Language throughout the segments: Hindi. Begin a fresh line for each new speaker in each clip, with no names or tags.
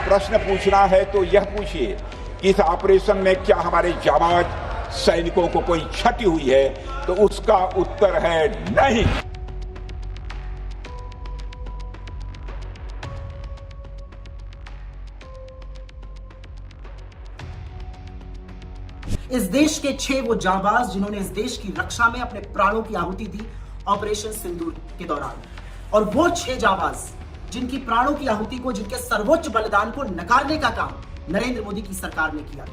प्रश्न पूछना है तो यह पूछिए कि इस ऑपरेशन में क्या हमारे जाबाज सैनिकों को कोई क्षति हुई है, तो उसका उत्तर है नहीं।
इस देश के 6 वो जांबाज जिन्होंने इस देश की रक्षा में अपने प्राणों की आहुति दी ऑपरेशन सिंदूर के दौरान, और वो 6 जांबाज जिनकी प्राणों की आहुति को, जिनके सर्वोच्च बलिदान को नकारने का काम नरेंद्र मोदी की सरकार ने किया।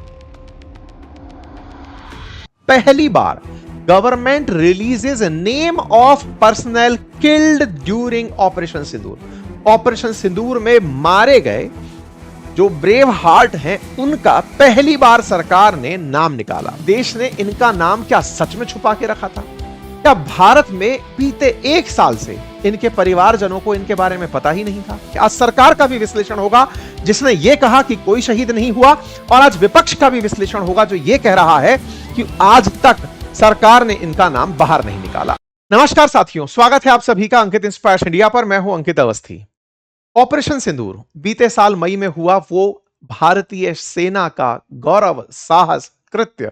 पहली बार government releases name of personnel killed during operation Sindoor. Operation Sindoor में मारे गए जो ब्रेव हार्ट हैं, उनका पहली बार सरकार ने नाम निकाला। देश ने इनका नाम क्या सच में छुपा के रखा था? क्या भारत में बीते 1 साल से इनके परिवारजनों को इनके बारे में पता ही नहीं था? क्या आज सरकार का भी विश्लेषण होगा जिसने यह कहा कि कोई शहीद नहीं हुआ, और आज विपक्ष का भी विश्लेषण होगा जो यह कह रहा है कि आज तक सरकार ने इनका नाम बाहर नहीं निकाला। नमस्कार साथियों, स्वागत है आप सभी का अंकित इंस्पायर्स इंडिया पर। मैं हूं अंकित अवस्थी। ऑपरेशन सिंदूर बीते साल मई में हुआ वो भारतीय सेना का गौरव साहस कृत्य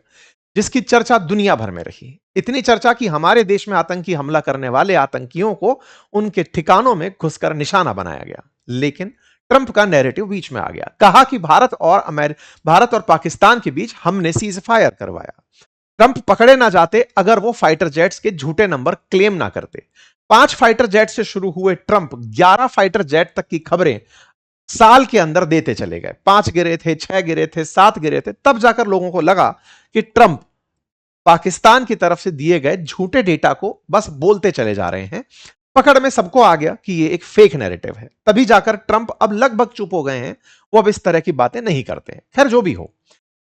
जिसकी चर्चा दुनिया भर में रही। इतनी चर्चा कि हमारे देश में आतंकी हमला करने वाले आतंकियों को उनके ठिकानों में घुसकर निशाना बनाया गया। लेकिन ट्रंप का नैरेटिव बीच में आ गया। कहा कि भारत और पाकिस्तान के बीच हमने सीज फायर करवाया। ट्रंप पकड़े ना जाते अगर वो फाइटर जेट्स के झूठे नंबर क्लेम ना करते। 5 फाइटर जेट से शुरू हुए ट्रंप 11 फाइटर जेट तक की खबरें साल के अंदर देते चले गए। 5 गिरे थे, 6 गिरे थे, 7 गिरे थे। तब जाकर लोगों को लगा कि ट्रंप पाकिस्तान की तरफ से दिए गए झूठे डेटा को बस बोलते चले जा रहे हैं। पकड़ में सबको आ गया कि ये एक फेक नैरेटिव है। तभी जाकर ट्रंप अब लगभग चुप हो गए हैं। वो अब इस तरह की बातें नहीं करते हैं। खैर, जो भी हो,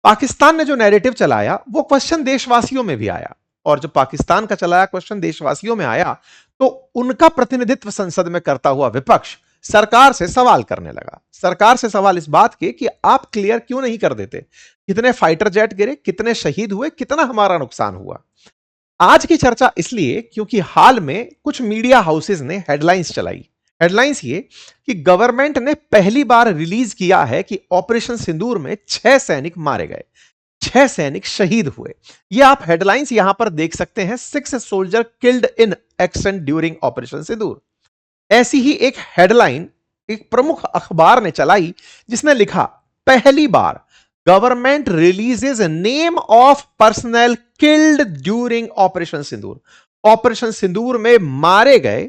पाकिस्तान ने जो नैरेटिव चलाया वो क्वेश्चन देशवासियों में भी आया, और जो पाकिस्तान का चलाया क्वेश्चन देशवासियों में आया तो उनका प्रतिनिधित्व संसद में करता हुआ विपक्ष सरकार से सवाल करने लगा। सरकार से सवाल इस बात के कि आप क्लियर क्यों नहीं कर देते, कितने फाइटर जेट गिरे, कितने शहीद हुए, कितना हमारा नुकसान हुआ। आज की चर्चा इसलिए क्योंकि हाल में कुछ मीडिया हाउसेस ने हेडलाइंस चलाई। हेडलाइंस ये कि गवर्नमेंट ने पहली बार रिलीज किया है कि ऑपरेशन सिंदूर में 6 सैनिक मारे गए, 6 सैनिक शहीद हुए। ये आप हेडलाइंस यहां पर देख सकते हैं, 6 soldier killed in action during operation Sindoor. ऐसी ही एक हेडलाइन एक प्रमुख अखबार ने चलाई जिसने लिखा, पहली बार government releases name of personnel killed during operation Sindoor. Operation Sindoor में मारे गए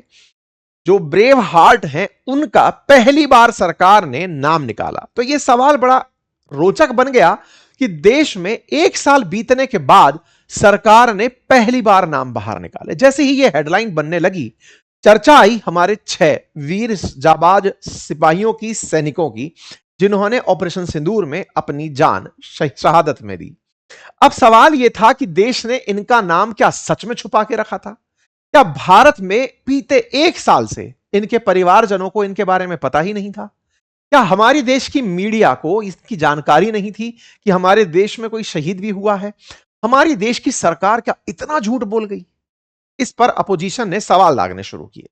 जो ब्रेव हार्ट हैं, उनका पहली बार सरकार ने नाम निकाला। तो यह सवाल बड़ा रोचक बन गया कि देश में 1 साल बीतने के बाद सरकार ने पहली बार नाम बाहर निकाले। जैसे ही यह हेडलाइन बनने लगी, चर्चा आई हमारे 6 वीर जाबाज सिपाहियों की, सैनिकों की, जिन्होंने ऑपरेशन सिंदूर में अपनी जान शहादत में दी। अब सवाल यह था कि देश ने इनका नाम क्या सच में छुपा के रखा था? क्या भारत में बीते 1 साल से इनके परिवारजनों को इनके बारे में पता ही नहीं था? क्या हमारी देश की मीडिया को इसकी जानकारी नहीं थी कि हमारे देश में कोई शहीद भी हुआ है? हमारी देश की सरकार क्या इतना झूठ बोल गई? इस पर अपोजिशन ने सवाल दागने शुरू किए।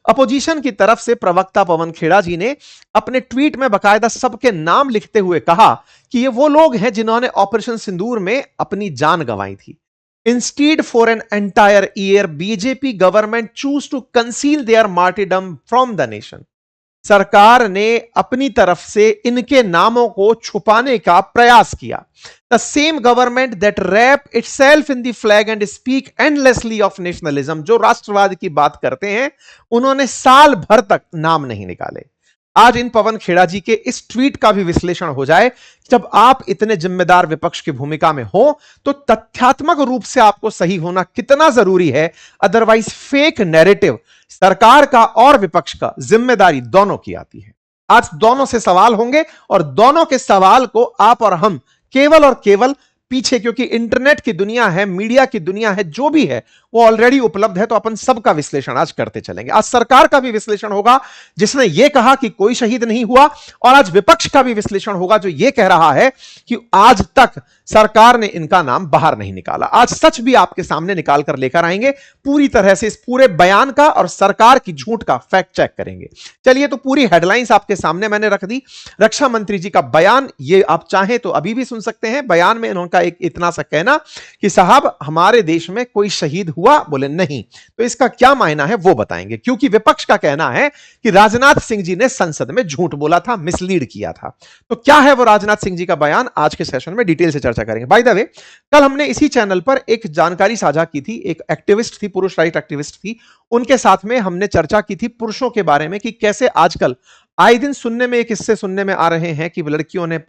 अपोजिशन की तरफ से प्रवक्ता पवन खेड़ा जी ने अपने ट्वीट में बकायदा सबके नाम लिखते हुए कहा कि ये वो लोग हैं जिन्होंने ऑपरेशन सिंदूर में अपनी जान गंवाई थी। Instead, for an entire year, BJP government choose to conceal their martyrdom from the nation. सरकार ने अपनी तरफ से इनके नामों को छुपाने का प्रयास किया। The same government that wrap itself in the flag and speak endlessly of nationalism, जो राष्ट्रवाद की बात करते हैं, उन्होंने साल भर तक नाम नहीं निकाले। आज इन पवन खेड़ा जी के इस ट्वीट का भी विश्लेषण हो जाए। जब आप इतने जिम्मेदार विपक्ष की भूमिका में हो तो तथ्यात्मक रूप से आपको सही होना कितना जरूरी है, अदरवाइज फेक नैरेटिव सरकार का और विपक्ष का जिम्मेदारी दोनों की आती है। आज दोनों से सवाल होंगे और दोनों के सवाल को आप और हम केवल और केवल पीछे, क्योंकि इंटरनेट की दुनिया है, मीडिया की दुनिया है, जो भी है वो ऑलरेडी उपलब्ध है, तो अपन सबका विश्लेषण आज करते चलेंगे। आज सरकार का भी विश्लेषण होगा जिसने यह कहा कि कोई शहीद नहीं हुआ, और आज विपक्ष का भी विश्लेषण होगा जो यह कह रहा है कि आज तक सरकार ने इनका नाम बाहर नहीं निकाला। आज सच भी आपके सामने निकाल कर लेकर आएंगे, पूरी तरह से इस पूरे बयान का और सरकार की झूठ का फैक्ट चेक करेंगे। चलिए, तो पूरी हेडलाइंस आपके सामने मैंने रख दी। रक्षा मंत्री जी का बयान, ये आप चाहें तो अभी भी सुन सकते हैं। बयान में उनका एक इतना सा कहना कि साहब हमारे देश में कोई शहीद हुआ, बोले नहीं, तो इसका क्या मायना है वो बताएंगे, क्योंकि विपक्ष का कहना है कि राजनाथ सिंह जी ने संसद में झूठ बोला था, मिसलीड किया था। तो क्या है वो राजनाथ सिंह जी का बयान, आज के सेशन में डिटेल से चर्चा करेंगे। बाय द वे, कल हमने इसी चैनल पर एक जानकारी साझा की थी, एक एक्टिविस्ट थी, पुरुष राइट एक्टिविस्ट थी, उनके साथ में हमने चर्चा की थी पुरुषों के बारे में कि कैसे आजकल आए दिन सुनने में, एक किस्से सुनने में आ रहे हैं कि लड़कियों ने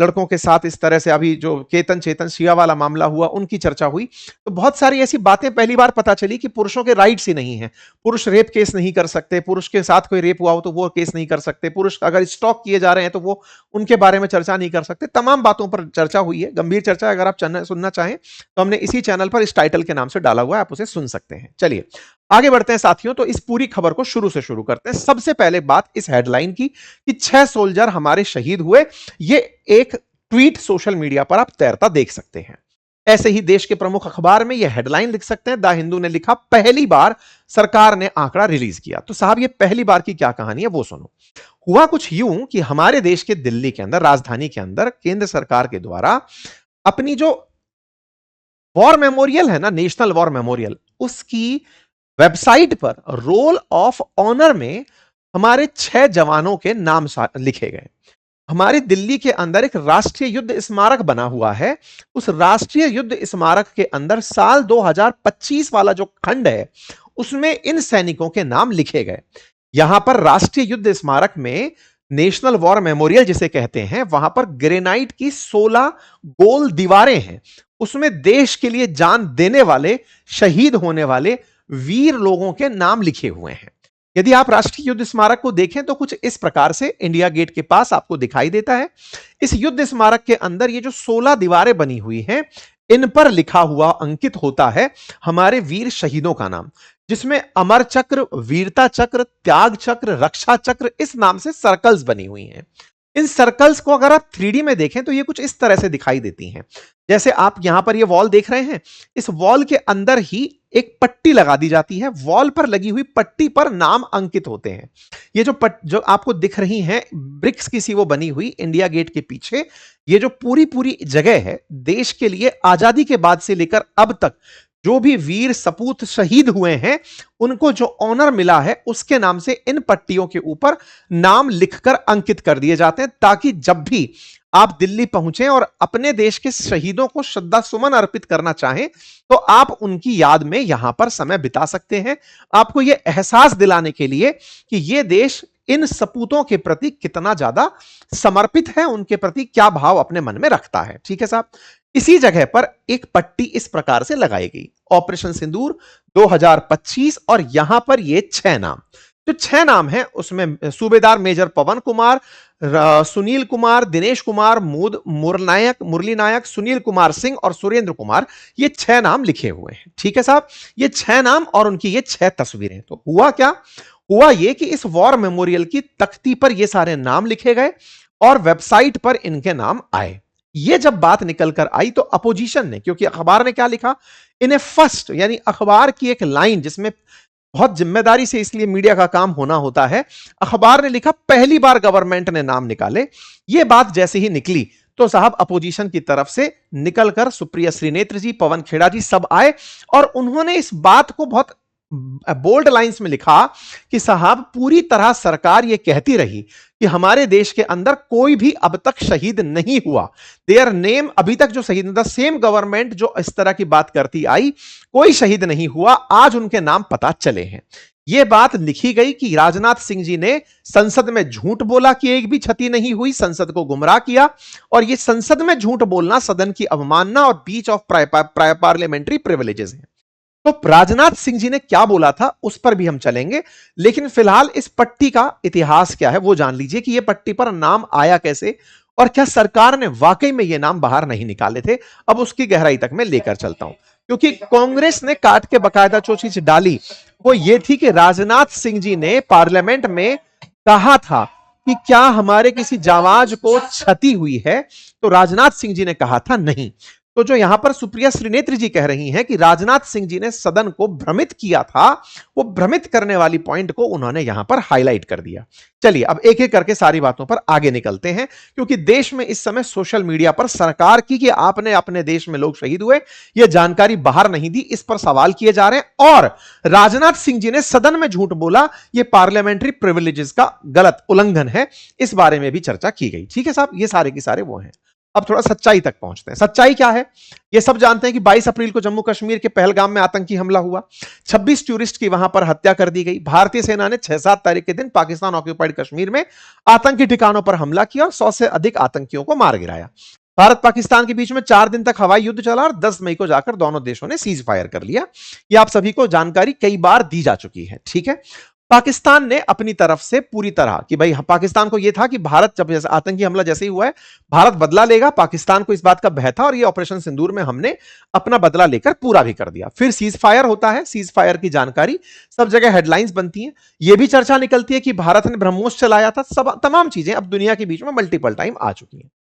लड़कों के साथ इस तरह से, अभी जो केतन चेतन सिया वाला मामला हुआ उनकी चर्चा हुई, तो बहुत सारी ऐसी बातें पहली बार पता चली कि पुरुषों के राइट्स ही नहीं है। पुरुष रेप केस नहीं कर सकते, पुरुष के साथ कोई रेप हुआ हो तो वो केस नहीं कर सकते, पुरुष अगर स्टॉक किए जा रहे हैं तो वो उनके बारे में चर्चा नहीं कर सकते। तमाम बातों पर चर्चा हुई है, गंभीर चर्चा। अगर आप सुनना चाहें तो हमने इसी चैनल पर इस टाइटल के नाम से डाला हुआ है, आप उसे सुन सकते हैं। चलिए आगे बढ़ते हैं साथियों, तो इस पूरी खबर को शुरू से शुरू करते हैं। सबसे पहले बात इस हेडलाइन की कि 6 सोल्जर हमारे शहीद हुए, ये एक ट्वीट सोशल मीडिया पर आप तैरता देख सकते हैं। ऐसे ही देश के प्रमुख अखबार में यह हेडलाइन लिख सकते हैं। द हिंदू ने लिखा, पहली बार सरकार ने आंकड़ा रिलीज किया। तो साहब ये पहली बार की क्या कहानी है वो सुनो। हुआ कुछ यूं कि हमारे देश के दिल्ली के अंदर, राजधानी के अंदर, केंद्र सरकार के द्वारा अपनी जो वॉर मेमोरियल है ना, नेशनल वॉर मेमोरियल, उसकी वेबसाइट पर रोल ऑफ ऑनर में हमारे 6 जवानों के नाम लिखे गए। हमारे दिल्ली के अंदर एक राष्ट्रीय युद्ध स्मारक बना हुआ है। उस राष्ट्रीय युद्ध स्मारक के अंदर साल 2025 वाला जो खंड है उसमें इन सैनिकों के नाम लिखे गए। यहां पर राष्ट्रीय युद्ध स्मारक में नेशनल वॉर मेमोरियल जिसे कहते हैं, वहां पर ग्रेनाइट की 16 गोल दीवारें हैं। उसमें देश के लिए जान देने वाले, शहीद होने वाले वीर लोगों के नाम लिखे हुए हैं। यदि आप राष्ट्रीय युद्ध स्मारक को देखें तो कुछ इस प्रकार से इंडिया गेट के पास आपको दिखाई देता है। इस युद्ध स्मारक के अंदर ये जो 16 दीवारें बनी हुई हैं, इन पर लिखा हुआ, अंकित होता है हमारे वीर शहीदों का नाम, जिसमें अमर चक्र, वीरता चक्र, त्याग चक्र, रक्षा चक्र, इस नाम से सर्कल्स बनी हुई हैं। इन सर्कल्स को अगर आप 3D में देखें तो ये कुछ इस तरह से दिखाई देती हैं। जैसे आप यहां पर ये वॉल देख रहे हैं, इस वॉल के अंदर ही एक पट्टी लगा दी जाती है। वॉल पर लगी हुई पट्टी पर नाम अंकित होते हैं। ये जो आपको दिख रही हैं ब्रिक्स की सी वो बनी हुई इंडिया गेट के पीछे, ये जो पूरी जगह है, देश के लिए आजादी के बाद से लेकर अब तक जो भी वीर सपूत शहीद हुए हैं उनको जो ऑनर मिला है उसके नाम से इन पट्टियों के ऊपर नाम लिखकर अंकित कर दिए जाते हैं, ताकि जब भी आप दिल्ली पहुंचे और अपने देश के शहीदों को श्रद्धा सुमन अर्पित करना चाहें तो आप उनकी याद में यहां पर समय बिता सकते हैं। आपको यह एहसास दिलाने के लिए कि यह देश इन सपूतों के प्रति कितना ज्यादा समर्पित है, उनके प्रति क्या भाव अपने मन में रखता है। ठीक है साहब। इसी जगह पर एक पट्टी इस प्रकार से लगाई गई, ऑपरेशन सिंदूर 2025, और यहां पर ये 6 नाम, जो 6 नाम हैं उसमें सूबेदार मेजर पवन कुमार, सुनील कुमार, दिनेश कुमार, मुरली नायक, सुनील कुमार सिंह और सुरेंद्र कुमार, ये 6 नाम लिखे हुए हैं। ठीक है साहब। ये 6 नाम और उनकी ये 6 तस्वीरें। तो हुआ क्या? हुआ ये कि इस वॉर मेमोरियल की तख्ती पर ये सारे नाम लिखे गए और वेबसाइट पर इनके नाम आए। ये जब बात निकल कर आई तो अपोजिशन ने, क्योंकि अखबार ने क्या लिखा, इन्हें फर्स्ट, यानी अखबार की एक लाइन जिसमें बहुत जिम्मेदारी से इसलिए मीडिया का काम होना होता है, अखबार ने लिखा पहली बार गवर्नमेंट ने नाम निकाले। ये बात जैसे ही निकली तो साहब अपोजिशन की तरफ से निकलकर सुप्रिया श्रीनेत्र जी, पवन खेड़ा जी सब आए और उन्होंने इस बात को बहुत बोल्ड लाइंस में लिखा कि साहब पूरी तरह सरकार यह कहती रही कि हमारे देश के अंदर कोई भी अब तक शहीद नहीं हुआ। देयर नेम, अभी तक जो शहीद, द सेम गवर्नमेंट जो इस तरह की बात करती आई, कोई शहीद नहीं हुआ, आज उनके नाम पता चले हैं। यह बात लिखी गई कि राजनाथ सिंह जी ने संसद में झूठ बोला कि एक भी क्षति नहीं हुई, संसद को गुमराह किया, और यह संसद में झूठ बोलना सदन की अवमानना और ब्रीच ऑफ पार्लियामेंट्री प्रिविलेजेस है। तो राजनाथ सिंह जी ने क्या बोला था उस पर भी हम चलेंगे, लेकिन फिलहाल इस पट्टी का इतिहास क्या है वो जान लीजिए कि यह पट्टी पर नाम आया कैसे और क्या सरकार ने वाकई में ये नाम बाहर नहीं निकाले थे। अब उसकी गहराई तक मैं लेकर चलता हूं। क्योंकि कांग्रेस ने काट के बकायदा जो चीज डाली वो ये थी कि राजनाथ सिंह जी ने पार्लियामेंट में कहा था कि क्या हमारे किसी जाबाज को क्षति हुई है, तो राजनाथ सिंह जी ने कहा था नहीं। तो जो यहां पर सुप्रिया श्रीनेत्र जी कह रही हैं कि राजनाथ सिंह जी ने सदन को भ्रमित किया था, वो भ्रमित करने वाली पॉइंट को उन्होंने यहां पर हाईलाइट कर दिया। चलिए अब एक एक करके सारी बातों पर आगे निकलते हैं, क्योंकि देश में इस समय सोशल मीडिया पर सरकार की कि आपने अपने देश में लोग शहीद हुए यह जानकारी बाहर नहीं दी, इस पर सवाल किए जा रहे हैं। और राजनाथ सिंह जी ने सदन में झूठ बोला, यह पार्लियामेंट्री प्रिविलेजेस का गलत उल्लंघन है, इस बारे में भी चर्चा की गई। ठीक है साहब, ये सारे के सारे वो हैं। अब थोड़ा सच्चाई तक पहुंचते हैं। सच्चाई क्या है? ये सब जानते हैं कि 22 अप्रैल को जम्मू कश्मीर के पहलगाम में आतंकी हमला हुआ, 26 टूरिस्ट की वहां पर हत्या कर दी गई। भारतीय सेना ने 6-7 तारीख के दिन पाकिस्तान ऑक्यूपाइड कश्मीर में आतंकी ठिकानों पर हमला किया और 100 से अधिक आतंकियों को मार गिराया। भारत पाकिस्तान के बीच में 4 दिन तक हवाई युद्ध चला और 10 मई को जाकर दोनों देशों ने सीज फायर कर लिया। यह आप सभी को जानकारी कई बार दी जा चुकी है। ठीक है, पाकिस्तान ने अपनी तरफ से पूरी तरह कि भाई पाकिस्तान को यह था कि भारत जब आतंकी हमला जैसे ही हुआ है भारत बदला लेगा, पाकिस्तान को इस बात का भय था और यह ऑपरेशन सिंदूर में हमने अपना बदला लेकर पूरा भी कर दिया। फिर सीज फायर होता है, सीज फायर की जानकारी सब जगह हेडलाइंस बनती हैं, यह भी चर्चा निकलती है कि भारत ने ब्रह्मोस चलाया था। सब तमाम चीजें अब दुनिया के बीच में मल्टीपल टाइम आ चुकी हैं।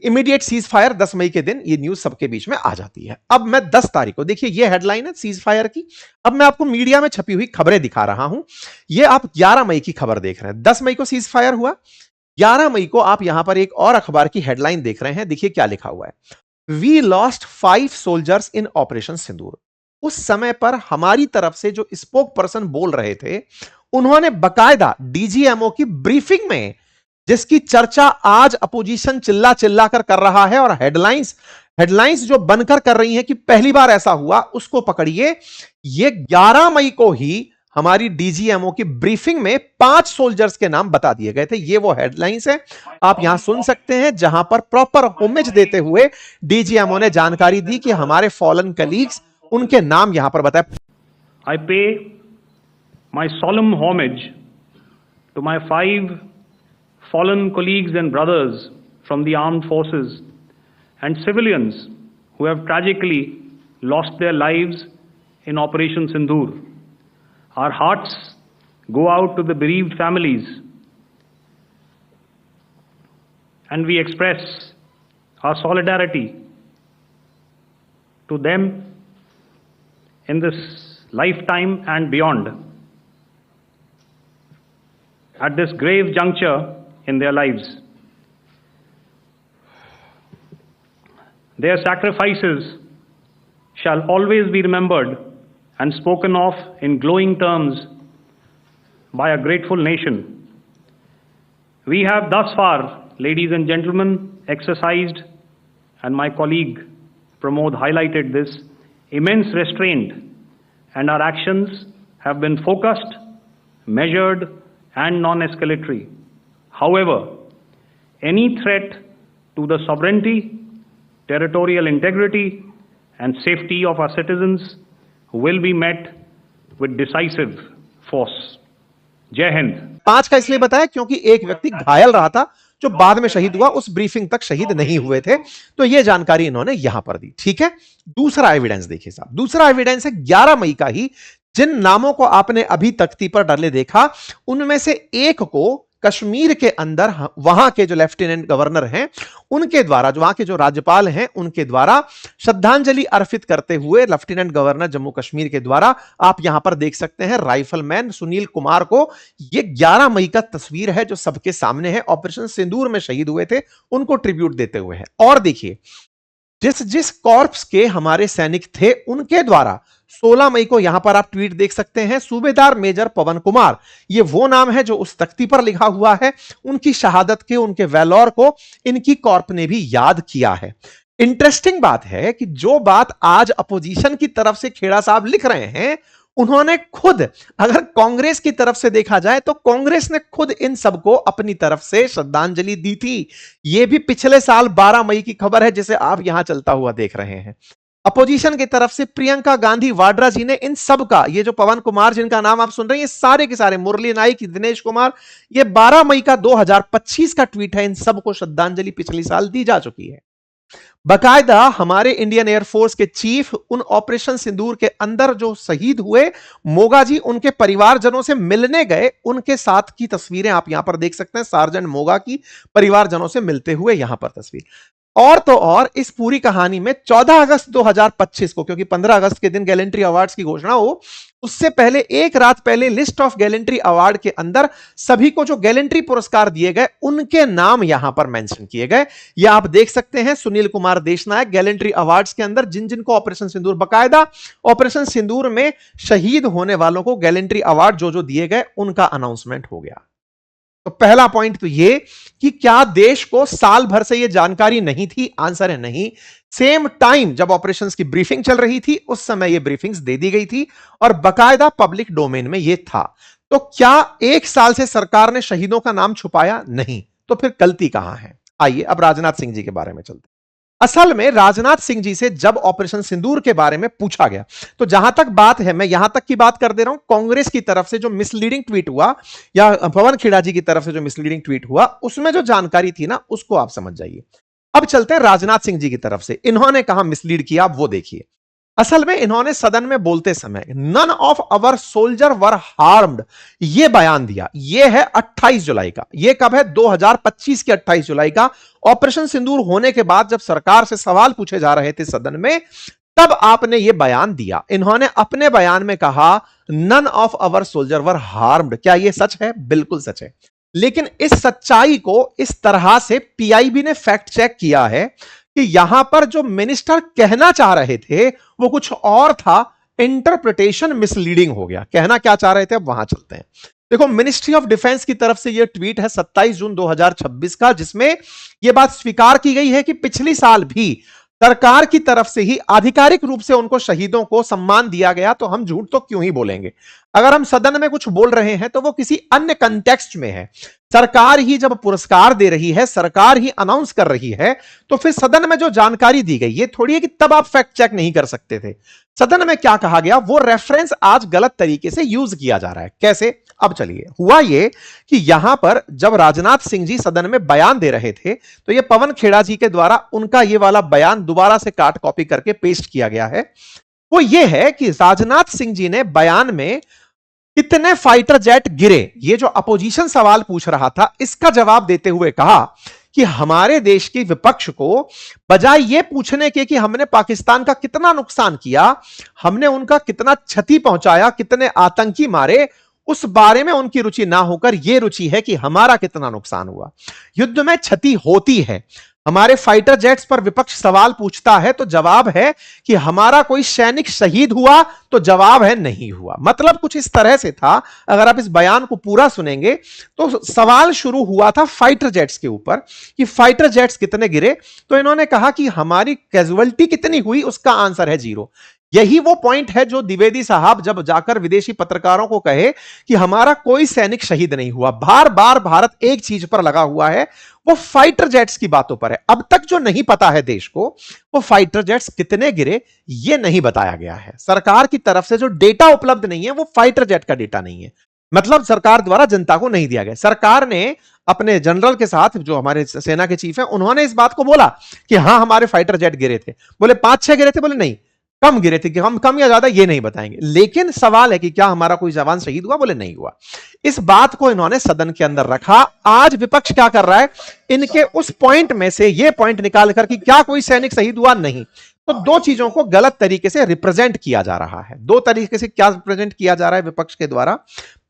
इमीडिएट सीज फायर 10 मई के दिन ये न्यूज सबके बीच में आ जाती है। अब मैं 10 तारीख को, देखिए ये हेडलाइन है सीज फायर की। अब मैं आपको मीडिया में छपी हुई खबरें दिखा रहा हूं। ये आप 11 मई की खबर देख रहे हैं। 10 मई को सीज फायर हुआ, 11 मई को आप यहां पर एक और अखबार की हेडलाइन देख रहे हैं। देखिए क्या लिखा हुआ है, we lost 5 soldiers in operation Sindoor. उस समय पर हमारी तरफ से जो स्पोक पर्सन बोल रहे थे उन्होंने बकायदा डीजीएमओ की ब्रीफिंग में, जिसकी चर्चा आज अपोजिशन चिल्ला चिल्ला कर रहा है और हेडलाइंस जो बनकर कर रही हैं कि पहली बार ऐसा हुआ, उसको पकड़िए। ये 11 मई को ही हमारी डीजीएमओ की ब्रीफिंग में 5 सोल्जर्स के नाम बता दिए गए थे। ये वो हेडलाइंस है, आप यहां सुन सकते हैं, जहां पर प्रॉपर होमेज देते हुए डीजीएमओ ने जानकारी दी कि हमारे फॉलन कलीग्स, उनके नाम यहां पर बताए।
आई पे माई solemn homage to my 5 fallen colleagues and brothers from the armed forces and civilians who have tragically lost their lives in Operation Sindoor. Our hearts go out to the bereaved families and we express our solidarity to them in this lifetime and beyond at this grave juncture in their lives. Their sacrifices shall always be remembered and spoken of in glowing terms by a grateful nation. We have thus far, ladies and gentlemen, exercised, and my colleague Pramod highlighted this, immense restraint, and our actions have been focused, measured, and non-escalatory. However, any threat to the sovereignty, territorial integrity, and safety of our citizens will be met with decisive force. जय हिंद।
5 का इसलिए बताया क्योंकि एक व्यक्ति घायल रहा था जो बाद में शहीद हुआ, उस ब्रीफिंग तक शहीद नहीं हुए थे, तो यह जानकारी इन्होंने यहां पर दी। ठीक है, दूसरा एविडेंस देखिए साहब, दूसरा एविडेंस है 11 मई का ही। जिन नामों को आपने अभी तख्ती पर डाले देखा, उनमें से एक को कश्मीर के अंदर वहां के जो लेफ्टिनेंट गवर्नर हैं उनके द्वारा, जो वहां के जो राज्यपाल हैं उनके द्वारा श्रद्धांजलि अर्पित करते हुए लेफ्टिनेंट गवर्नर जम्मू कश्मीर के द्वारा, आप यहां पर देख सकते हैं राइफलमैन सुनील कुमार को। यह 11 मई का तस्वीर है जो सबके सामने है, ऑपरेशन सिंदूर में शहीद हुए थे, उनको ट्रिब्यूट देते हुए है। और देखिए जिस जिस कॉर्प्स के हमारे सैनिक थे उनके द्वारा 16 मई को यहां पर आप ट्वीट देख सकते हैं, सूबेदार मेजर पवन कुमार, ये वो नाम है जो उस तख्ती पर लिखा हुआ है। उनकी शहादत के, उनके वैलोर को इनकी कॉर्प ने भी याद किया है। इंटरेस्टिंग बात है कि जो बात आज अपोजिशन की तरफ से खेड़ा साहब लिख रहे हैं, उन्होंने खुद, अगर कांग्रेस की तरफ से देखा जाए तो कांग्रेस ने खुद इन सबको अपनी तरफ से श्रद्धांजलि दी थी। यह भी पिछले साल 12 मई की खबर है जिसे आप यहां चलता हुआ देख रहे हैं। अपोजिशन की तरफ से प्रियंका गांधी वाड्रा जी ने इन सब का, ये जो पवन कुमार जिनका नाम आप सुन रहे हैं, ये सारे के सारे, मुरली नाइक, दिनेश कुमार, ये 12 मई का 2025 का ट्वीट है, इन सबको श्रद्धांजलि पिछले साल दी जा चुकी है। बकायदा हमारे इंडियन एयरफोर्स के चीफ उन ऑपरेशन सिंदूर के अंदर जो शहीद हुए मोगा जी उनके परिवारजनों से मिलने गए, उनके साथ की तस्वीरें आप यहां पर देख सकते हैं। सार्जेंट मोगा की परिवारजनों से मिलते हुए यहां पर तस्वीर। और तो और इस पूरी कहानी में 14 अगस्त 2025 को, क्योंकि 15 अगस्त के दिन गैलेंट्री अवार्ड्स की घोषणा हो, उससे पहले एक रात पहले लिस्ट ऑफ गैलेंट्री अवार्ड के अंदर सभी को जो गैलेंट्री पुरस्कार दिए गए उनके नाम यहां पर मेंशन किए गए। यह आप देख सकते हैं सुनील कुमार देशनायक गैलेंट्री अवार्ड्स के अंदर जिन जिनको ऑपरेशन सिंदूर, बकायदा ऑपरेशन सिंदूर में शहीद होने वालों को गैलेंट्री अवार्ड जो जो दिए गए उनका अनाउंसमेंट हो गया। तो पहला पॉइंट तो ये कि क्या देश को साल भर से ये जानकारी नहीं थी? आंसर है नहीं। सेम टाइम जब ऑपरेशंस की ब्रीफिंग चल रही थी उस समय ये ब्रीफिंग्स दे दी गई थी और बकायदा पब्लिक डोमेन में ये था। तो क्या एक साल से सरकार ने शहीदों का नाम छुपाया? नहीं। तो फिर गलती कहां है? आइए अब राजनाथ सिंह जी के बारे में चलते हैं। असल में राजनाथ सिंह जी से जब ऑपरेशन सिंदूर के बारे में पूछा गया तो जहां तक बात है, मैं यहां तक की बात कर दे रहा हूं, कांग्रेस की तरफ से जो मिसलीडिंग ट्वीट हुआ या पवन खेड़ा जी की तरफ से जो मिसलीडिंग ट्वीट हुआ उसमें जो जानकारी थी ना उसको आप समझ जाइए। अब चलते हैं राजनाथ सिंह जी की तरफ से, इन्होंने कहां मिसलीड किया आप वो देखिए। असल में इन्होंने सदन में बोलते समय none of our soldier were harmed यह बयान दिया। यह है 28 जुलाई का। यह कब है? 2025 के 28 जुलाई का। ऑपरेशन सिंदूर होने के बाद जब सरकार से सवाल पूछे जा रहे थे सदन में, तब आपने यह बयान दिया। इन्होंने अपने बयान में कहा none of our soldier were harmed. क्या यह सच है? बिल्कुल सच है। लेकिन इस सच्चाई को इस तरह से पीआईबी ने फैक्ट चेक किया है कि यहां पर जो मिनिस्टर कहना चाह रहे थे वो कुछ और था, इंटरप्रिटेशन मिसलीडिंग हो गया। कहना क्या चाह रहे थे अब वहां चलते हैं। देखो, मिनिस्ट्री ऑफ डिफेंस की तरफ से यह ट्वीट है 27 जून 2026 का, जिसमें यह बात स्वीकार की गई है कि पिछली साल भी सरकार की तरफ से ही आधिकारिक रूप से उनको शहीदों को सम्मान दिया गया। तो हम झूठ तो क्यों ही बोलेंगे? अगर हम सदन में कुछ बोल रहे हैं तो वो किसी अन्य कंटेक्स्ट में है। सरकार ही जब पुरस्कार दे रही है, सरकार ही अनाउंस कर रही है, तो फिर सदन में जो जानकारी दी गई ये थोड़ी है कि तब आप फैक्ट चेक नहीं कर सकते थे। सदन में क्या कहा गया वो रेफरेंस आज गलत तरीके से यूज किया जा रहा है। कैसे? अब चलिए, हुआ ये कि यहां पर जब राजनाथ सिंह जी सदन में बयान दे रहे थे तो ये पवन खेड़ा जी के द्वारा उनका ये वाला बयान दोबारा से काट कॉपी करके पेस्ट किया गया है। वो ये है कि राजनाथ सिंह जी ने बयान में कितने फाइटर जेट गिरे, ये जो अपोजिशन सवाल पूछ रहा था, इसका जवाब देते हुए कहा कि हमारे देश की विपक्ष को बजाय ये पूछने के कि हमने पाकिस्तान का कितना नुकसान किया, हमने उनका कितना क्षति पहुंचाया, कितने आतंकी मारे, उस बारे में उनकी रुचि ना होकर यह रुचि है कि हमारा कितना नुकसान हुआ। युद्ध में क्षति होती है। हमारे फाइटर जेट्स पर विपक्ष सवाल पूछता है तो जवाब है कि हमारा कोई सैनिक शहीद हुआ, तो जवाब है नहीं हुआ। मतलब कुछ इस तरह से था, अगर आप इस बयान को पूरा सुनेंगे तो सवाल शुरू हुआ था फाइटर जेट्स के ऊपर कि फाइटर जेट्स कितने गिरे, तो इन्होंने कहा कि हमारी कैजुअलिटी कितनी हुई, उसका आंसर है 0। यही वो पॉइंट है जो द्विवेदी साहब जब जाकर विदेशी पत्रकारों को कहे कि हमारा कोई सैनिक शहीद नहीं हुआ। बार बार भारत एक चीज पर लगा हुआ है, वो फाइटर जेट्स की बातों पर है। अब तक जो नहीं पता है देश को, वो फाइटर जेट्स कितने गिरे ये नहीं बताया गया है। सरकार की तरफ से जो डेटा उपलब्ध नहीं है वो फाइटर जेट का डेटा नहीं है, मतलब सरकार द्वारा जनता को नहीं दिया गया। सरकार ने अपने जनरल के साथ, जो हमारे सेना के चीफ हैं, उन्होंने इस बात को बोला कि हां हमारे फाइटर जेट गिरे थे। बोले 5-6 गिरे थे? बोले नहीं, कम गिरे थे। कि हम कम या ज्यादा ये नहीं बताएंगे, लेकिन सवाल है कि क्या हमारा कोई जवान शहीद हुआ? बोले नहीं हुआ। इस बात को इन्होंने सदन के अंदर रखा। आज विपक्ष क्या कर रहा है, इनके उस पॉइंट में से ये पॉइंट निकाल कर कि क्या कोई सैनिक शहीद हुआ? नहीं। तो दो चीजों को गलत तरीके से रिप्रेजेंट किया जा रहा है। दो तरीके से क्या रिप्रेजेंट किया जा रहा है विपक्ष के द्वारा?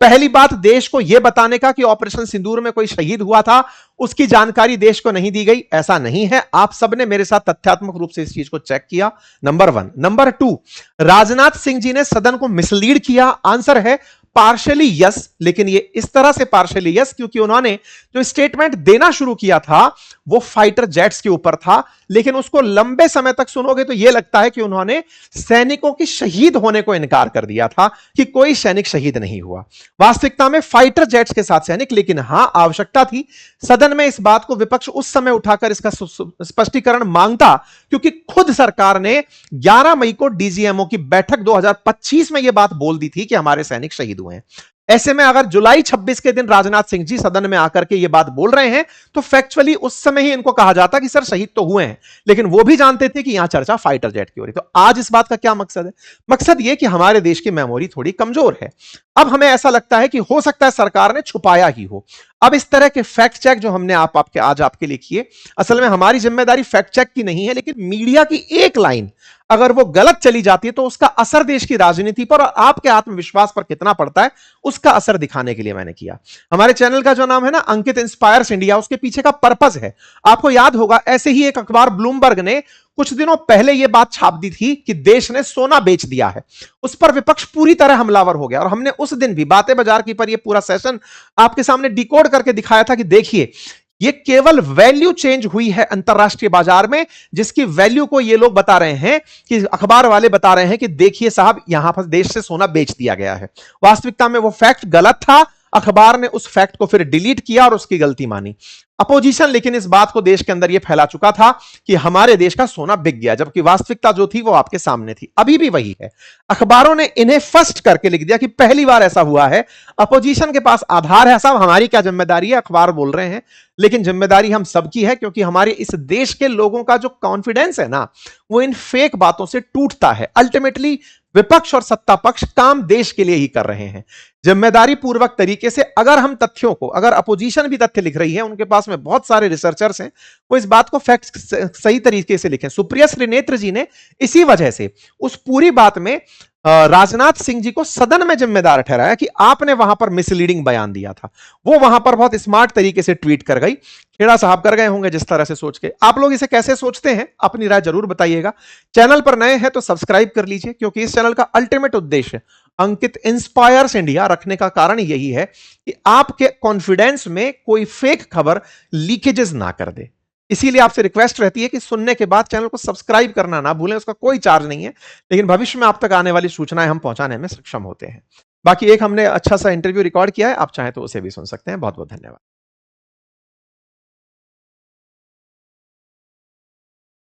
पहली बात, देश को यह बताने का कि ऑपरेशन सिंदूर में कोई शहीद हुआ था, उसकी जानकारी देश को नहीं दी गई। ऐसा नहीं है, आप सबने मेरे साथ तथ्यात्मक रूप से इस चीज को चेक किया। नंबर 1। नंबर 2, राजनाथ सिंह जी ने सदन को मिसलीड किया। आंसर है पार्शियली यस, लेकिन ये इस तरह से पार्शियली यस क्योंकि उन्होंने जो स्टेटमेंट देना शुरू किया था वो फाइटर जेट्स के ऊपर था, लेकिन उसको लंबे समय तक सुनोगे तो यह लगता है कि उन्होंने सैनिकों की शहीद होने को इनकार कर दिया था कि कोई सैनिक शहीद नहीं हुआ। वास्तविकता में फाइटर जेट्स के साथ सैनिक, लेकिन हां आवश्यकता थी सदन में इस बात को विपक्ष उस समय उठाकर इसका स्पष्टीकरण मांगता, क्योंकि खुद सरकार ने 11 मई को डीजीएमओ की बैठक 2025 में यह बात बोल दी थी कि हमारे सैनिक शहीद हुए हैं। ऐसे में अगर जुलाई 26 के दिन राजनाथ सिंह जी सदन में आकर के ये बात बोल रहे हैं तो फैक्चुअली उस समय ही इनको कहा जाता कि सर शहीद तो हुए हैं, लेकिन वो भी जानते थे कि यहां चर्चा फाइटर जेट की हो रही। तो आज इस बात का क्या मकसद है? मकसद ये कि हमारे देश की मेमोरी थोड़ी कमजोर है। अब हमें ऐसा लगता है कि हो सकता है सरकार ने छुपाया ही हो। अब इस तरह के फैक्ट चेक जो हमने आज आपके लिए किए, असल में हमारी जिम्मेदारी फैक्ट चेक की नहीं है, लेकिन मीडिया की एक लाइन अगर वो गलत चली जाती है तो उसका असर देश की राजनीति पर और आपके आत्मविश्वास पर कितना पड़ता है उसका असर दिखाने के लिए मैंने किया। हमारे चैनल का जो नाम है ना अंकित इंस्पायर्स इंडिया, उसके पीछे का पर्पस है, आपको याद होगा ऐसे ही एक अखबार ब्लूमबर्ग ने कुछ दिनों पहले यह बात छाप दी थी कि देश ने सोना बेच दिया है। उस पर विपक्ष पूरी तरह हमलावर हो गया और हमने उस दिन भी बातें बाजार की पर यह पूरा सेशन आपके सामने डिकोड करके दिखाया था कि देखिए ये केवल वैल्यू चेंज हुई है अंतरराष्ट्रीय बाजार में, जिसकी वैल्यू को ये लोग बता रहे हैं कि अखबार वाले बता रहे हैं कि देखिए साहब यहां पर देश से सोना बेच दिया गया है। वास्तविकता में वो फैक्ट गलत था, अखबार ने उस फैक्ट को फिर डिलीट किया और उसकी गलती मानी। अपोजिशन लेकिन इस बात को देश के अंदर यह फैला चुका था कि हमारे देश का सोना बिक गया, जबकि वास्तविकता जो थी वो आपके सामने थी, अभी भी वही है। अखबारों ने इन्हें फर्स्ट करके लिख दिया कि पहली बार ऐसा हुआ है। अपोजिशन के पास आधार है, साहब हमारी क्या जिम्मेदारी है, अखबार बोल रहे हैं, लेकिन जिम्मेदारी हम सबकी है, क्योंकि हमारे इस देश के लोगों का जो कॉन्फिडेंस है ना वो इन फेक बातों से टूटता है। अल्टीमेटली विपक्ष और सत्ता पक्ष काम देश के लिए ही कर रहे हैं। जिम्मेदारी पूर्वक तरीके से अगर हम तथ्यों को, अगर अपोजिशन भी तथ्य लिख रही है, उनके पास में बहुत सारे रिसर्चर्स हैं, वो इस बात को फैक्ट सही तरीके से लिखें। सुप्रिया श्रीनेत्र जी ने इसी वजह से उस पूरी बात में राजनाथ सिंह जी को सदन में जिम्मेदार ठहराया कि आपने वहां पर मिसलीडिंग बयान दिया था। वो वहां पर बहुत स्मार्ट तरीके से ट्वीट कर गई। खेड़ा साहब कर गए होंगे जिस तरह से सोच के। आप लोग इसे कैसे सोचते हैं अपनी राय जरूर बताइएगा। चैनल पर नए हैं तो सब्सक्राइब कर लीजिए, क्योंकि इस चैनल का अल्टीमेट उद्देश्य अंकित इंस्पायर्स इंडिया रखने का कारण यही है कि आपके कॉन्फिडेंस में कोई फेक खबर लीकेजेस ना कर दे। इसीलिए आपसे रिक्वेस्ट रहती है कि सुनने के बाद चैनल को सब्सक्राइब करना ना भूलें। उसका कोई चार्ज नहीं है, लेकिन भविष्य में आप तक आने वाली सूचनाएं हम पहुंचाने में सक्षम होते हैं। बाकी एक हमने अच्छा सा इंटरव्यू रिकॉर्ड किया है, आप चाहें तो उसे भी सुन सकते हैं। बहुत बहुत धन्यवाद।